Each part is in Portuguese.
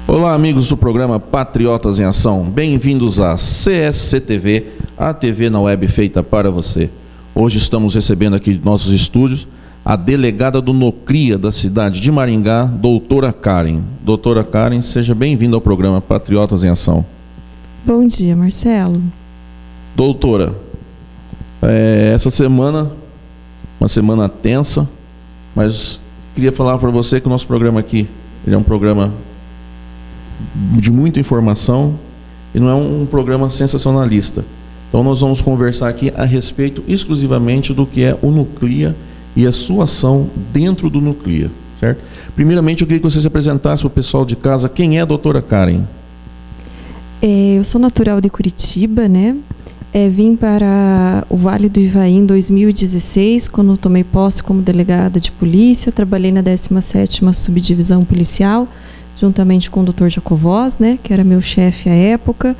Olá, amigos do programa Patriotas em Ação. Bem-vindos à CSC-TV, a TV na web feita para você. Hoje estamos recebendo aqui em nossos estúdios a delegada do NUCRIA da cidade de Maringá, doutora Karen. Doutora Karen, seja bem-vinda ao programa Patriotas em Ação. Bom dia, Marcelo. Doutora, essa semana, uma semana tensa, mas queria falar para você que o nosso programa aqui, ele é um programa de muita informação e não é um programa sensacionalista. Então nós vamos conversar aqui a respeito exclusivamente do que é o NUCRIA e a sua ação dentro do NUCRIA, certo? Primeiramente eu queria que você se apresentasse para o pessoal de casa. Quem é a doutora Karen? Eu sou natural de Curitiba, né? Vim para o Vale do Ivaí em 2016, quando tomei posse como delegada de polícia. Trabalhei na 17ª Subdivisão Policial, juntamente com o Dr. Jacovós, né, que era meu chefe à época.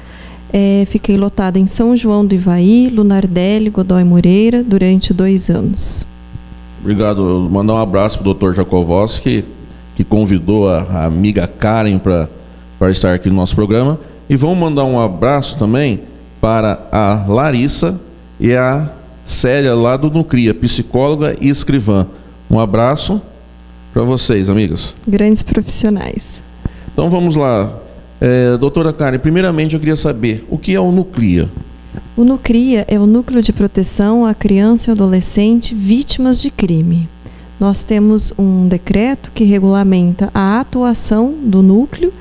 Fiquei lotada em São João do Ivaí, Lunardelli, Godoy Moreira, durante 2 anos. Obrigado. Eu vou mandar um abraço para o Dr. Jacovós, que convidou a amiga Karen para estar aqui no nosso programa. E vamos mandar um abraço também para a Larissa e a Célia, lá do NUCRIA, psicóloga e escrivã. Um abraço para vocês, amigas. Grandes profissionais. Então vamos lá. Doutora Karen, primeiramente eu queria saber, o que é o NUCRIA? O NUCRIA é o Núcleo de Proteção à Criança e Adolescente Vítimas de Crime. Nós temos um decreto que regulamenta a atuação do núcleo,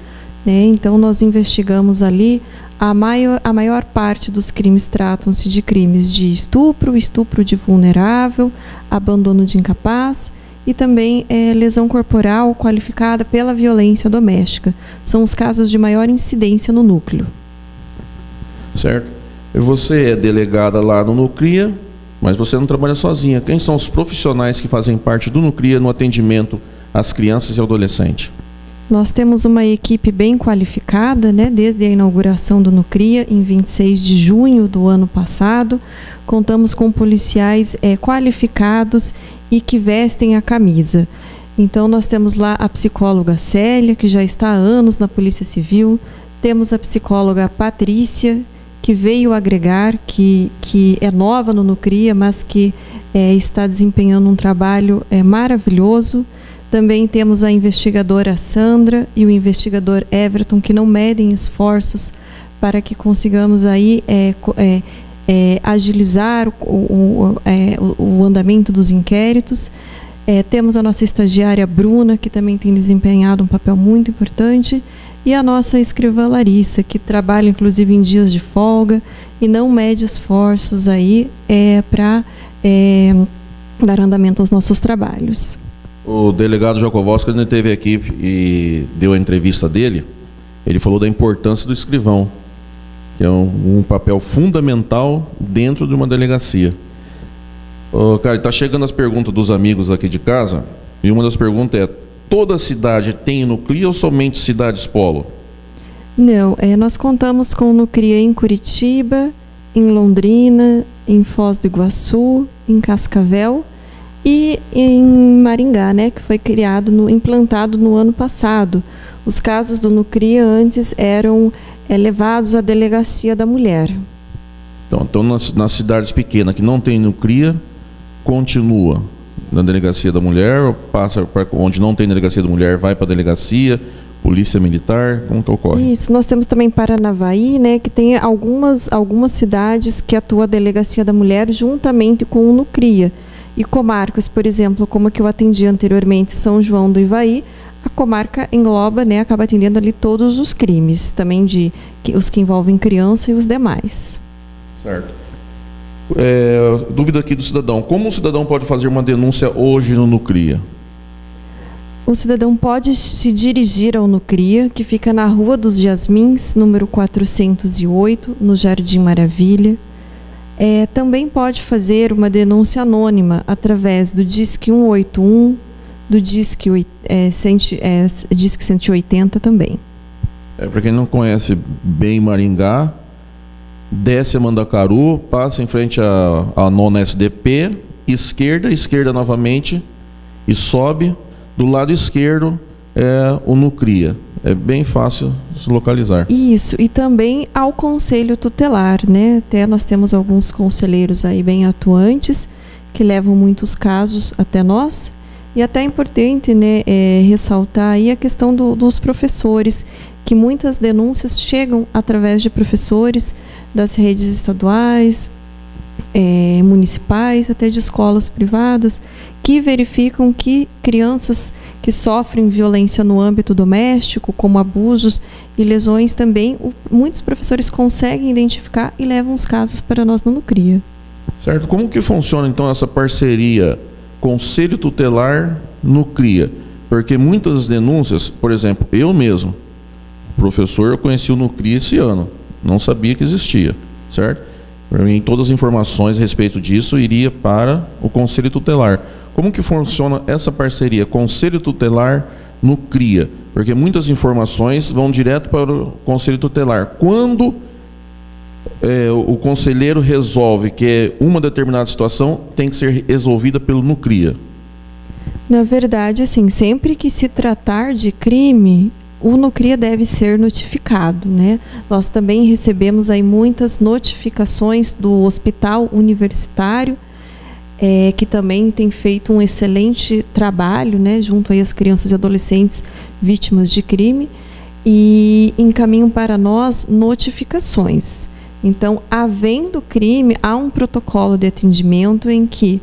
né? Então nós investigamos ali a maior parte dos crimes. Tratam-se de crimes de estupro, estupro de vulnerável, abandono de incapaz e também lesão corporal qualificada pela violência doméstica. São os casos de maior incidência no núcleo. Certo. E você é delegada lá no NUCRIA, mas você não trabalha sozinha. Quem são os profissionais que fazem parte do NUCRIA no atendimento às crianças e adolescentes? Nós temos uma equipe bem qualificada, né, desde a inauguração do NUCRIA, em 26 de junho do ano passado. Contamos com policiais qualificados e que vestem a camisa. Então nós temos lá a psicóloga Célia, que já está há anos na Polícia Civil. Temos a psicóloga Patrícia, que veio agregar, que é nova no NUCRIA, mas que está desempenhando um trabalho maravilhoso. Também temos a investigadora Sandra e o investigador Everton, que não medem esforços para que consigamos aí agilizar o andamento dos inquéritos. Temos a nossa estagiária Bruna, que também tem desempenhado um papel muito importante, e a nossa escrivã Larissa, que trabalha inclusive em dias de folga e não mede esforços aí para dar andamento aos nossos trabalhos. O delegado Jacovós, quando ele esteve aqui e deu a entrevista dele, ele falou da importância do escrivão, que é um papel fundamental dentro de uma delegacia. Cara, está chegando as perguntas dos amigos aqui de casa, e uma das perguntas é: toda cidade tem NUCRIA ou somente cidades polo? Não, nós contamos com o NUCRIA em Curitiba, em Londrina, em Foz do Iguaçu, em Cascavel e em Maringá, né, que foi implantado no ano passado. Os casos do NUCRIA antes eram levados à Delegacia da Mulher. Então nas cidades pequenas que não tem NUCRIA, continua na Delegacia da Mulher, ou passa para onde não tem Delegacia da Mulher, vai para a Delegacia, Polícia Militar, como que ocorre? Isso, nós temos também Paranavaí, né, que tem algumas cidades que atua a Delegacia da Mulher juntamente com o NUCRIA. E comarcas, por exemplo, como a que eu atendi anteriormente, São João do Ivaí, a comarca engloba, né, acaba atendendo ali todos os crimes, também os que envolvem criança e os demais. Certo. Dúvida aqui do cidadão: como o cidadão pode fazer uma denúncia hoje no NUCRIA? O cidadão pode se dirigir ao NUCRIA, que fica na Rua dos Jasmins, número 408, no Jardim Maravilha. Também pode fazer uma denúncia anônima através do Disque 181, do Disque 180 também. Para quem não conhece bem Maringá, desce a Mandacaru, passa em frente à nona SDP, esquerda novamente, e sobe. Do lado esquerdo é o NUCRIA. É bem fácil se localizar. Isso, e também ao Conselho Tutelar, né? Até nós temos alguns conselheiros aí bem atuantes, que levam muitos casos até nós. E até é importante, né, ressaltar aí a questão dos professores, que muitas denúncias chegam através de professores das redes estaduais, municipais, até de escolas privadas, que verificam que crianças que sofrem violência no âmbito doméstico, como abusos e lesões também, muitos professores conseguem identificar e levam os casos para nós no NUCRIA. Certo. Como que funciona então essa parceria Conselho Tutelar NUCRIA? Porque muitas denúncias, por exemplo, eu mesmo, professor, eu conheci o NUCRIA esse ano, não sabia que existia, certo? Para mim, todas as informações a respeito disso iria para o Conselho Tutelar. Como que funciona essa parceria Conselho Tutelar NUCRIA? Porque muitas informações vão direto para o Conselho Tutelar. Quando o conselheiro resolve que uma determinada situação tem que ser resolvida pelo NUCRIA? Na verdade, assim, sempre que se tratar de crime, o NUCRIA deve ser notificado, né? Nós também recebemos aí muitas notificações do Hospital Universitário, que também tem feito um excelente trabalho, né, junto aí às crianças e adolescentes vítimas de crime, e encaminham para nós notificações. Então, havendo crime, há um protocolo de atendimento em que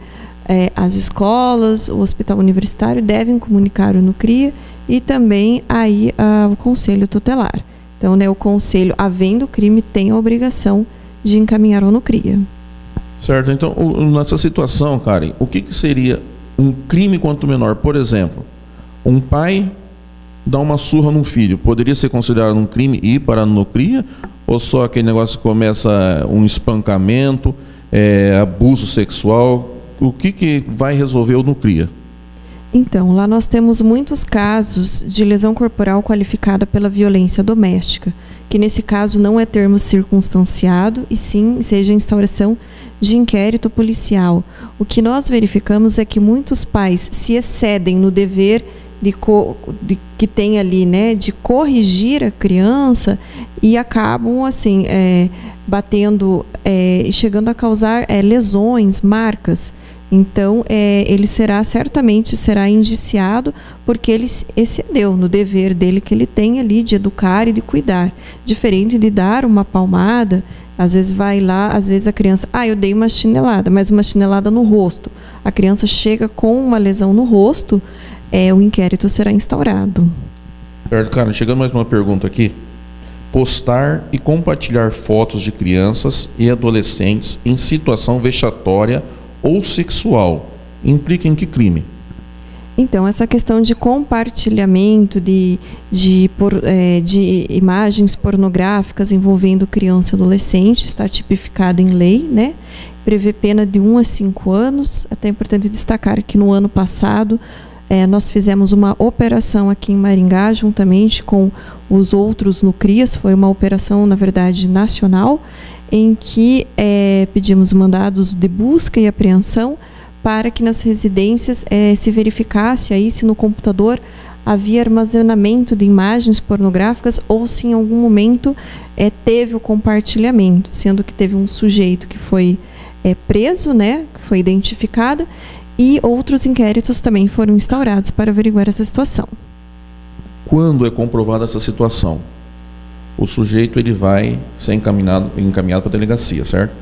as escolas, o Hospital Universitário devem comunicar o NUCRIA e também aí o Conselho Tutelar. Então, né, o Conselho, havendo crime, tem a obrigação de encaminhar ao NUCRIA. Certo. Então, nessa situação, Karen, o que seria um crime quanto menor? Por exemplo, um pai dá uma surra num filho. Poderia ser considerado um crime e ir para a NUCRIA? Ou só aquele negócio que começa um espancamento, abuso sexual? O que vai resolver o NUCRIA? Então, lá nós temos muitos casos de lesão corporal qualificada pela violência doméstica, que nesse caso não é termo circunstanciado, e sim seja instauração de inquérito policial. O que nós verificamos é que muitos pais se excedem no dever que tem ali, né, de corrigir a criança e acabam assim batendo e chegando a causar lesões, marcas. Então, ele certamente será indiciado porque ele excedeu no dever dele que ele tem ali de educar e de cuidar. Diferente de dar uma palmada, às vezes vai lá, às vezes a criança, eu dei uma chinelada, mas uma chinelada no rosto. A criança chega com uma lesão no rosto, o inquérito será instaurado. Certo, cara. Chegando mais uma pergunta aqui. Postar e compartilhar fotos de crianças e adolescentes em situação vexatória ou sexual implica em que crime? Então, essa questão de compartilhamento de imagens pornográficas envolvendo criança e adolescente está tipificada em lei, né? Prevê pena de 1 a 5 anos. Até é importante destacar que no ano passado nós fizemos uma operação aqui em Maringá, juntamente com os outros NUCRIAs. Foi uma operação, na verdade, nacional, em que pedimos mandados de busca e apreensão para que nas residências se verificasse aí se no computador havia armazenamento de imagens pornográficas ou se em algum momento teve o compartilhamento, sendo que teve um sujeito que foi preso, né, que foi identificado, e outros inquéritos também foram instaurados para averiguar essa situação. Quando é comprovada essa situação, o sujeito ele vai ser encaminhado para a delegacia, certo?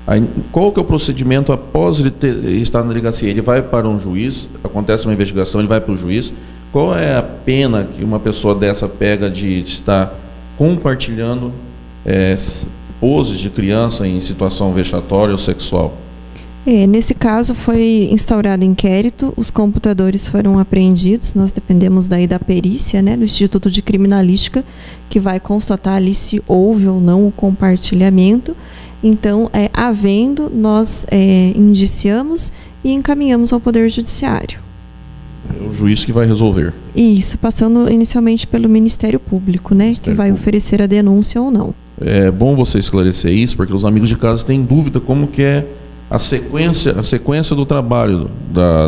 Aí, qual que é o procedimento após ele estar na delegacia? Ele vai para um juiz, acontece uma investigação, ele vai para o juiz. Qual é a pena que uma pessoa dessa pega de estar compartilhando poses de criança em situação vexatória ou sexual? Nesse caso foi instaurado inquérito, os computadores foram apreendidos, nós dependemos daí da perícia, né, do Instituto de Criminalística, que vai constatar ali se houve ou não o compartilhamento. Então, havendo, nós indiciamos e encaminhamos ao Poder Judiciário. É o juiz que vai resolver. Isso, passando inicialmente pelo Ministério Público, né, que vai oferecer a denúncia ou não. É bom você esclarecer isso, porque os amigos de casa têm dúvida como que é a sequência do trabalho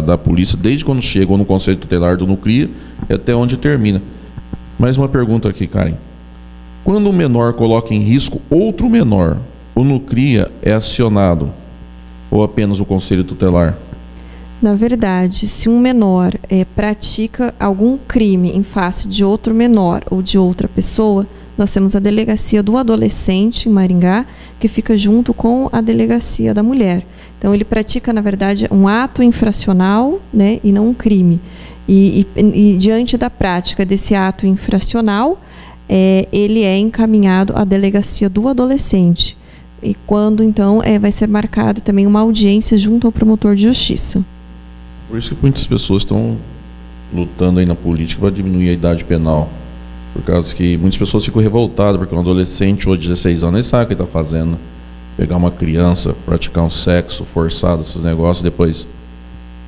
da polícia, desde quando chegou no Conselho Tutelar do Nucria e até onde termina. Mais uma pergunta aqui, Karen. Quando um menor coloca em risco outro menor, o Nucria é acionado ou apenas o Conselho Tutelar? Na verdade, se um menor pratica algum crime em face de outro menor ou de outra pessoa, nós temos a delegacia do adolescente em Maringá, que fica junto com a delegacia da mulher. Então, ele pratica, na verdade, um ato infracional, né, e não um crime. E diante da prática desse ato infracional, ele é encaminhado à delegacia do adolescente. E quando, então, vai ser marcada também uma audiência junto ao promotor de justiça. Por isso que muitas pessoas estão lutando aí na política para diminuir a idade penal. Por causa que muitas pessoas ficam revoltadas, porque um adolescente ou de 16 anos, ele sabe o que está fazendo. Pegar uma criança, praticar um sexo forçado, esses negócios, depois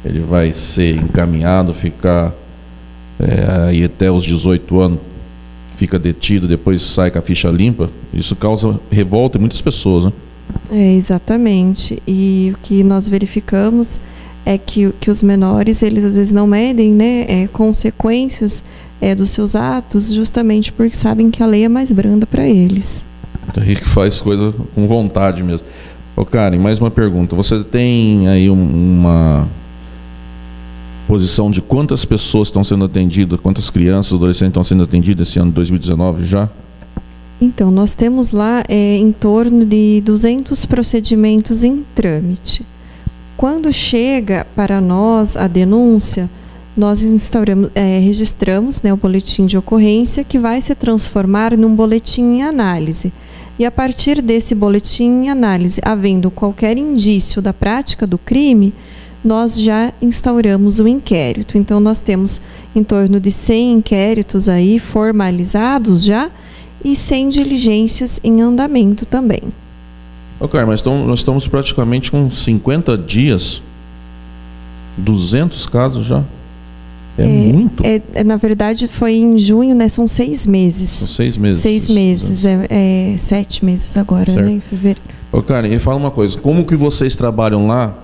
ele vai ser encaminhado, ficar aí até os 18 anos, fica detido, depois sai com a ficha limpa. Isso causa revolta em muitas pessoas, né? Exatamente. E o que nós verificamos é que os menores, eles às vezes não medem, né, consequências dos seus atos, justamente porque sabem que a lei é mais branda para eles. Aí que faz coisa com vontade mesmo. Ô Karen, mais uma pergunta. Você tem aí uma posição de quantas pessoas estão sendo atendidas, quantas crianças, adolescentes estão sendo atendidas esse ano de 2019 já? Então, nós temos lá em torno de 200 procedimentos em trâmite. Quando chega para nós a denúncia, nós registramos, né, o boletim de ocorrência, que vai se transformar num boletim em análise. E a partir desse boletim em análise, havendo qualquer indício da prática do crime, nós já instauramos o inquérito. Então, nós temos em torno de 100 inquéritos aí formalizados já e 100 diligências em andamento também. Ok, mas nós estamos praticamente com 50 dias, 200 casos já. Muito. Na verdade, foi em junho, né? São 6 meses. São 6 meses. 6 meses, 7 meses agora, certo, né? Em fevereiro. Ô, Karen, me fala uma coisa. Como que vocês trabalham lá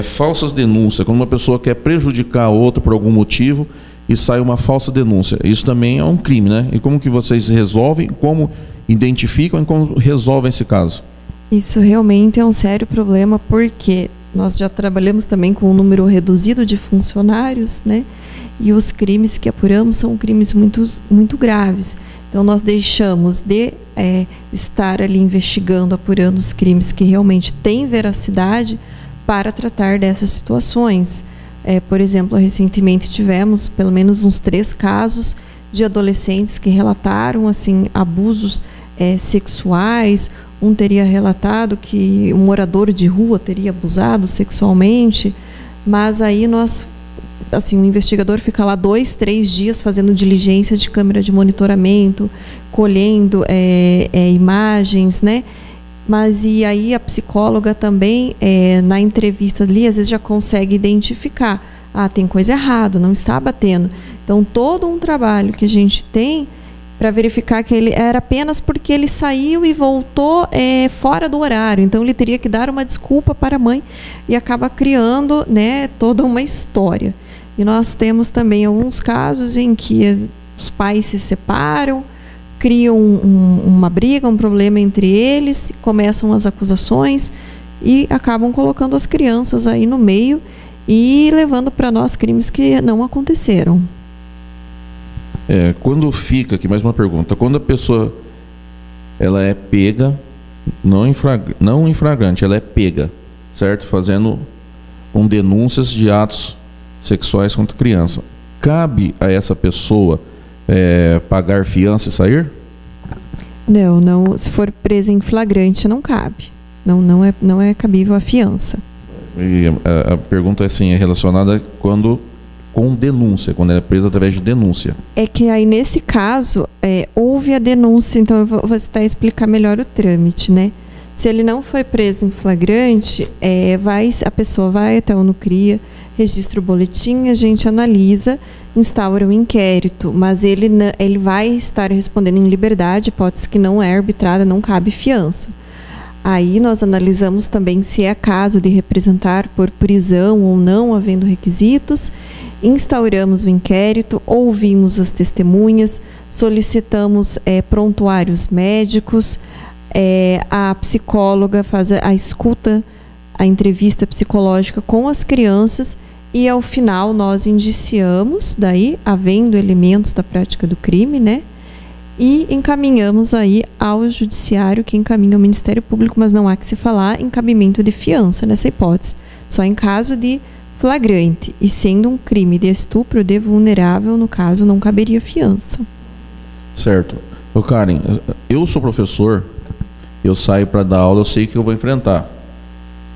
falsas denúncias? Quando uma pessoa quer prejudicar a outra por algum motivo e sai uma falsa denúncia. Isso também é um crime, né? E como que vocês resolvem? Como identificam e como resolvem esse caso? Isso realmente é um sério problema, porque nós já trabalhamos também com um número reduzido de funcionários, né? E os crimes que apuramos são crimes muito graves. Então, nós deixamos de estar ali investigando, apurando os crimes que realmente têm veracidade para tratar dessas situações. Por exemplo, recentemente tivemos pelo menos uns 3 casos de adolescentes que relataram assim, abusos sexuais. Um teria relatado que um morador de rua teria abusado sexualmente, mas aí o investigador fica lá 2, 3 dias fazendo diligência de câmera de monitoramento, colhendo imagens, né? Mas e aí a psicóloga também, na entrevista ali, às vezes já consegue identificar, tem coisa errada, não está batendo. Então, todo um trabalho que a gente tem para verificar que ele era apenas porque ele saiu e voltou fora do horário. Então, ele teria que dar uma desculpa para a mãe e acaba criando, né, toda uma história. E nós temos também alguns casos em que os pais se separam, criam uma briga, um problema entre eles, começam as acusações e acabam colocando as crianças aí no meio e levando para nós crimes que não aconteceram. Quando fica, aqui mais uma pergunta, quando a pessoa ela é pega, não em flagrante, ela é pega, certo? Fazendo denúncias de atos sexuais contra criança, cabe a essa pessoa pagar fiança e sair? Não, se for presa em flagrante não cabe, não é cabível a fiança. E a pergunta é relacionada com denúncia, quando é presa através de denúncia. É que aí, nesse caso, houve a denúncia, então eu vou tentar explicar melhor o trâmite, né? Se ele não foi preso em flagrante, a pessoa vai até o Nucria, registra o boletim, a gente analisa, instaura um inquérito, mas ele vai estar respondendo em liberdade, hipótese que não é arbitrada, não cabe fiança. Aí nós analisamos também se é caso de representar por prisão ou não, havendo requisitos, instauramos o inquérito, ouvimos as testemunhas, solicitamos prontuários médicos, a psicóloga faz a escuta, a entrevista psicológica com as crianças e ao final nós indiciamos, daí havendo elementos da prática do crime, né? E encaminhamos aí ao judiciário, que encaminha ao Ministério Público, mas não há que se falar em cabimento de fiança nessa hipótese, só em caso de flagrante, e sendo um crime de estupro de vulnerável, no caso não caberia fiança. Certo. Ô Karen, eu sou professor, eu saio para dar aula, eu sei que eu vou enfrentar.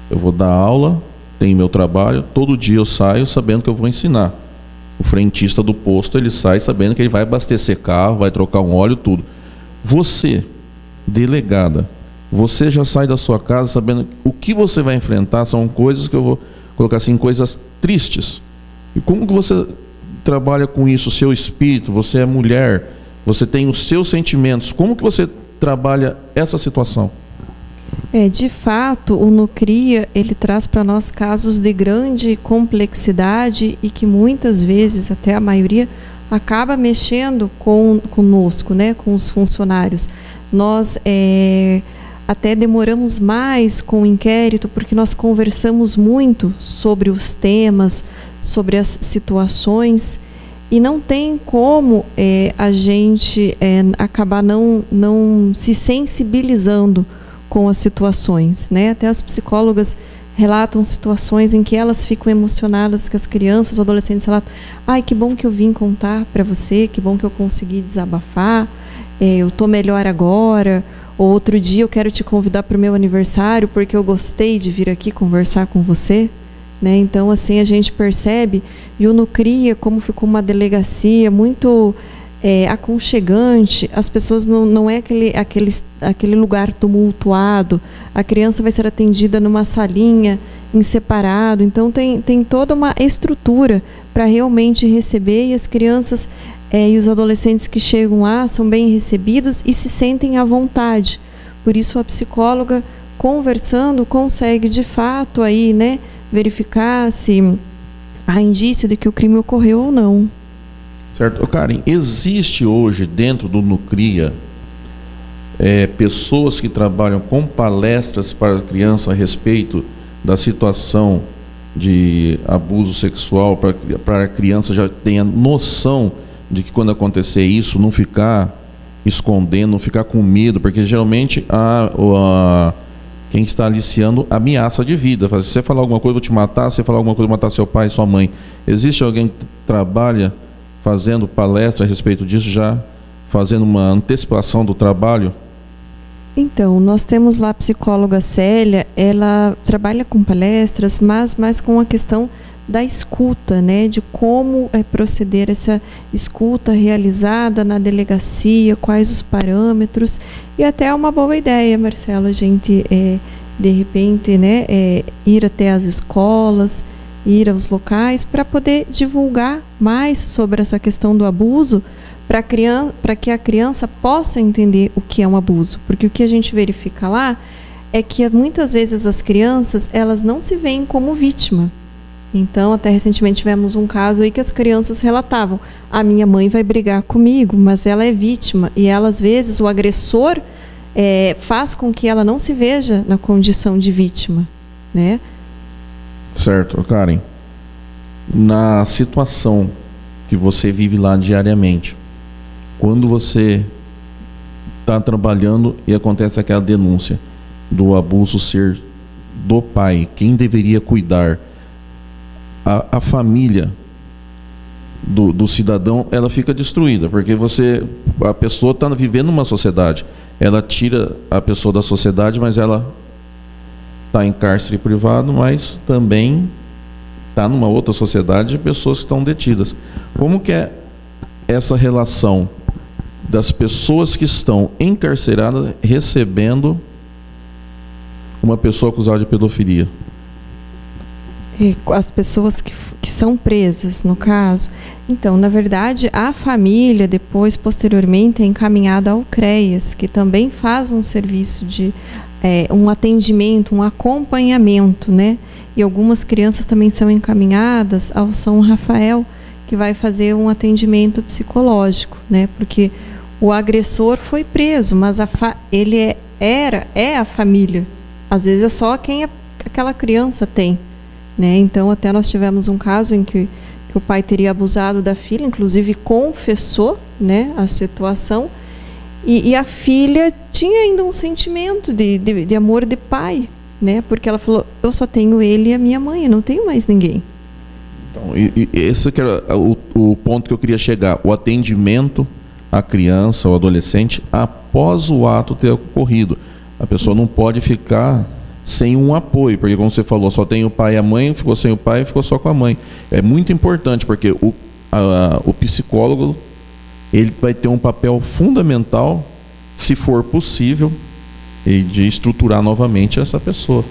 Eu vou dar aula, tenho meu trabalho, todo dia eu saio sabendo que eu vou ensinar. O frentista do posto, ele sai sabendo que ele vai abastecer carro, vai trocar um óleo, tudo. Você, delegada, você já sai da sua casa sabendo o que você vai enfrentar, são coisas que eu vou colocar assim, coisas tristes. E como que você trabalha com isso, o seu espírito, você é mulher, você tem os seus sentimentos, como que você trabalha essa situação? De fato, o NUCRIA, ele traz para nós casos de grande complexidade e que muitas vezes, até a maioria, acaba mexendo conosco, né, com os funcionários. Nós até demoramos mais com o inquérito porque nós conversamos muito sobre os temas, sobre as situações e não tem como a gente acabar não se sensibilizando com as situações, né? Até as psicólogas relatam situações em que elas ficam emocionadas, que as crianças ou adolescentes relatam: ai, que bom que eu vim contar para você, que bom que eu consegui desabafar, eu estou melhor agora, ou outro dia eu quero te convidar para o meu aniversário porque eu gostei de vir aqui conversar com você, né? Então, assim, a gente percebe, e o NUCRIA, como ficou uma delegacia muito aconchegante, as pessoas não é aquele lugar tumultuado, a criança vai ser atendida numa salinha em separado, então tem toda uma estrutura para realmente receber, e as crianças e os adolescentes que chegam lá são bem recebidos e se sentem à vontade. Por isso a psicóloga, conversando, consegue de fato aí, né, verificar se há indício de que o crime ocorreu ou não. Certo. Karen, existe hoje dentro do NUCRIA pessoas que trabalham com palestras para a criança a respeito da situação de abuso sexual, para a criança já tenha noção de que quando acontecer isso, não ficar escondendo, não ficar com medo, porque geralmente quem está aliciando ameaça de vida. Se você falar alguma coisa, eu vou te matar, se você falar alguma coisa, eu vou matar seu pai e sua mãe. Existe alguém que trabalha fazendo palestra a respeito disso, já fazendo uma antecipação do trabalho? Então, nós temos lá a psicóloga Célia, ela trabalha com palestras, mas mais com a questão da escuta, né, de como proceder essa escuta realizada na delegacia, quais os parâmetros, e até é uma boa ideia, Marcela, a gente de repente, né, ir até as escolas, ir aos locais para poder divulgar mais sobre essa questão do abuso, para que a criança possa entender o que é um abuso, porque o que a gente verifica lá é que muitas vezes as crianças, elas não se veem como vítima. Então, até recentemente tivemos um caso aí que as crianças relatavam: a minha mãe vai brigar comigo, mas ela é vítima, e ela, às vezes, o agressor faz com que ela não se veja na condição de vítima, né? Certo. Karen, na situação que você vive lá diariamente, quando você está trabalhando e acontece aquela denúncia do abuso ser do pai, quem deveria cuidar? A família do cidadão, ela fica destruída, porque a pessoa está vivendo numa sociedade, ela tira a pessoa da sociedade, mas ela está em cárcere privado, mas também está numa outra sociedade de pessoas que estão detidas. Como que é essa relação das pessoas que estão encarceradas recebendo uma pessoa acusada de pedofilia? As pessoas que são presas, no caso. Então, na verdade, a família, depois, posteriormente, é encaminhada ao CREAS, que também faz um serviço de um atendimento, um acompanhamento, né? E algumas crianças também são encaminhadas ao São Rafael, que vai fazer um atendimento psicológico, né? Porque o agressor foi preso, mas ele é a família. Às vezes é só quem aquela criança tem, né? Então, até nós tivemos um caso em que o pai teria abusado da filha, inclusive confessou, né, a situação, e a filha tinha ainda um sentimento de amor de pai, né? Porque ela falou, eu só tenho ele e a minha mãe, eu não tenho mais ninguém. Então, esse que era o ponto que eu queria chegar, o atendimento à criança ou adolescente após o ato ter ocorrido. A pessoa não pode ficar sem um apoio, porque como você falou, só tem o pai e a mãe, ficou sem o pai e ficou só com a mãe. É muito importante, porque o psicólogo, ele vai ter um papel fundamental, se for possível, de estruturar novamente essa pessoa.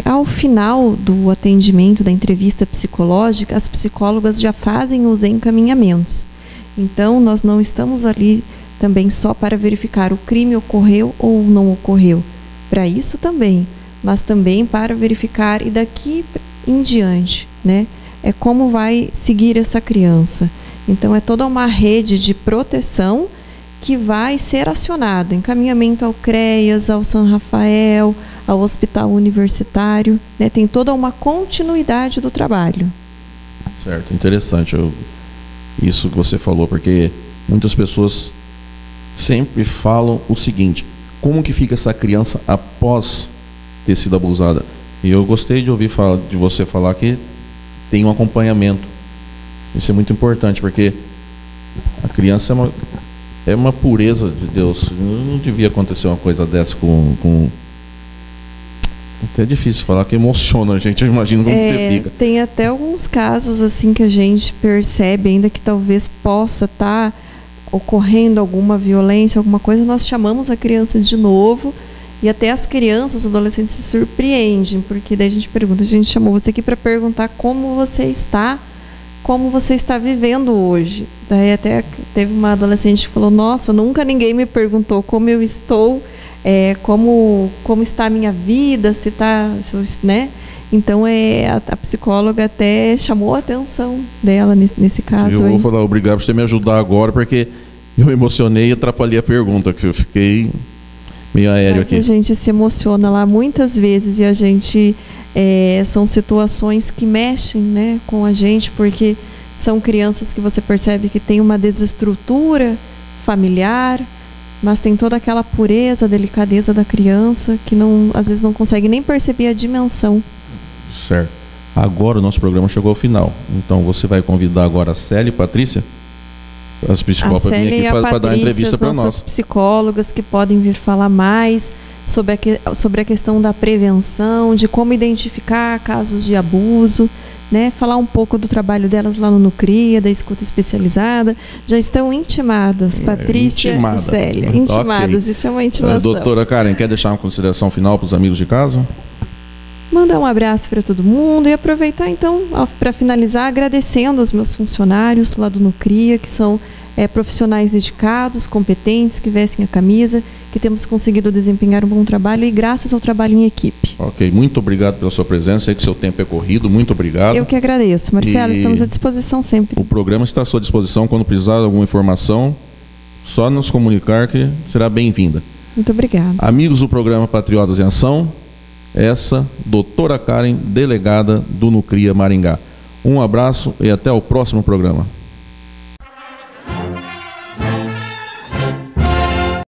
Ao final do atendimento, da entrevista psicológica, as psicólogas já fazem os encaminhamentos. Então, nós não estamos ali também só para verificar o crime ocorreu ou não ocorreu. Para isso também, mas também para verificar e daqui em diante, né? É como vai seguir essa criança. Então, é toda uma rede de proteção que vai ser acionada. Encaminhamento ao CREAS, ao São Rafael, ao Hospital Universitário, né? Tem toda uma continuidade do trabalho. Certo, interessante isso que você falou, porque muitas pessoas sempre falam o seguinte, como que fica essa criança após ter sido abusada? E eu gostei de ouvir de você falar que tem um acompanhamento. Isso é muito importante, porque a criança é uma pureza de Deus. Não devia acontecer uma coisa dessa com... É difícil falar, que emociona a gente, eu imagino como você fica. Tem até alguns casos assim que a gente percebe ainda que talvez possa estar ocorrendo alguma violência, alguma coisa, nós chamamos a criança de novo e até as crianças, os adolescentes se surpreendem, porque daí a gente pergunta, a gente chamou você aqui para perguntar como você está vivendo hoje. Daí até teve uma adolescente que falou, nossa, nunca ninguém me perguntou como eu estou, como está a minha vida, se está, né? Então a psicóloga até chamou a atenção dela nesse caso. Eu vou falar obrigado por você me ajudar agora, porque eu me emocionei e atrapalhei a pergunta, que eu fiquei meio aéreo aqui. A gente se emociona lá muitas vezes e a gente são situações que mexem, né, com a gente, porque são crianças que você percebe que tem uma desestrutura familiar, mas tem toda aquela pureza, delicadeza da criança que às vezes não consegue nem perceber a dimensão. Certo. Agora o nosso programa chegou ao final. Então você vai convidar agora a Célia e a Patrícia, as psicólogas, para vir aqui para dar uma entrevista para nós. Nossas psicólogas que podem vir falar mais sobre a questão da prevenção, de como identificar casos de abuso, né? Falar um pouco do trabalho delas lá no Nucria, da escuta especializada. Já estão intimadas, Patrícia e Célia. Intimadas, okay. Isso é uma intimação. Doutora Karen, quer deixar uma consideração final para os amigos de casa? Mandar um abraço para todo mundo e aproveitar então para finalizar agradecendo aos meus funcionários lá do Nucria, que são profissionais dedicados, competentes, que vestem a camisa, que temos conseguido desempenhar um bom trabalho e graças ao trabalho em equipe. Ok, muito obrigado pela sua presença, sei que seu tempo é corrido, muito obrigado. Eu que agradeço, Marcelo, estamos à disposição sempre. O programa está à sua disposição, quando precisar de alguma informação, só nos comunicar que será bem-vinda. Muito obrigada. Amigos do programa Patriotas em Ação, essa, doutora Karen, delegada do Nucria Maringá. Um abraço e até o próximo programa.